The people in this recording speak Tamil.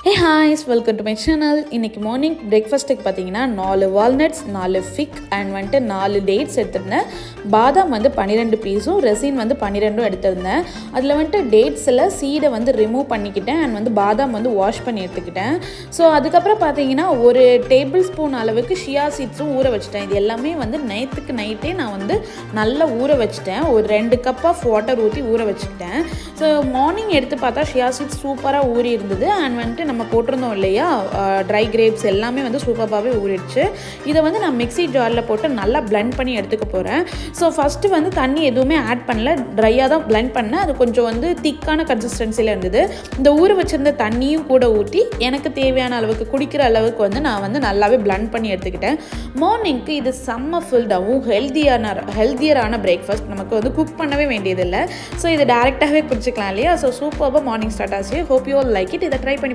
ஹே ஹாய்ஸ், வெல்கம் டு மை சேனல். இன்றைக்கி மார்னிங் பிரேக்ஃபாஸ்ட்டுக்கு பார்த்தீங்கன்னா 4 வால்நட்ஸ், 4 ஃபிக் அண்ட் வந்துட்டு 4 டேட்ஸ் எடுத்திருந்தேன். பாதாம் வந்து 12 பீஸும், ரெசின் வந்து 12 எடுத்திருந்தேன். அதில் வந்துட்டு டேட்ஸில் சீடை வந்து ரிமூவ் பண்ணிக்கிட்டேன் அண்ட் வந்து பாதாம் வந்து வாஷ் பண்ணி எடுத்துக்கிட்டேன். ஸோ அதுக்கப்புறம் பார்த்தீங்கன்னா ஒரு டேபிள் ஸ்பூன் அளவுக்கு ஷியா சீட்ஸும் ஊற வச்சுட்டேன். இது எல்லாமே வந்து நைட்டே நான் வந்து நல்லா ஊற வச்சுட்டேன். ஒரு 2 கப் ஆஃப் வாட்டர் ஊற்றி ஊற வச்சுக்கிட்டேன். ஸோ மார்னிங் எடுத்து பார்த்தா ஷியா சீட்ஸ் சூப்பராக ஊறி இருந்தது. அண்ட் வந்துட்டு நம்ம போட்டிருந்தோம் இல்லையா ட்ரை கிரேப்ஸ் எல்லாமே வந்து சூப்பராகவே ஊறிடுச்சு. இதை வந்து நான் மிக்ஸி ஜாரில் போட்டு நல்லா பிளெண்ட் பண்ணி எடுத்துக்க போகிறேன். ஸோ ஃபஸ்ட்டு வந்து தண்ணி எதுவுமே ஆட் பண்ணல, ட்ரையாக தான் பிளெண்ட் பண்ணேன். அது கொஞ்சம் வந்து திக்கான கன்சிஸ்டன்சியில் இருந்தது. இந்த ஊற வச்சுருந்த தண்ணியும் கூட ஊற்றி எனக்கு தேவையான அளவுக்கு குடிக்கிற அளவுக்கு வந்து நான் வந்து நல்லாவே பிளெண்ட் பண்ணி எடுத்துக்கிட்டேன். மார்னிங்க்கு இது செம்ம ஃபில்டாகவும் ஹெல்த்தியரான பிரேக்ஃபாஸ்ட். நமக்கு வந்து குக் பண்ணவே வேண்டியதில்லை. ஸோ இதை டேரெக்டாகவே குடிச்சிக்கலாம் இல்லையா. ஸோ சூப்பராக மார்னிங் ஸ்டார்ட் ஆச்சு. Hope you all like it. இதை ட்ரை பண்ணி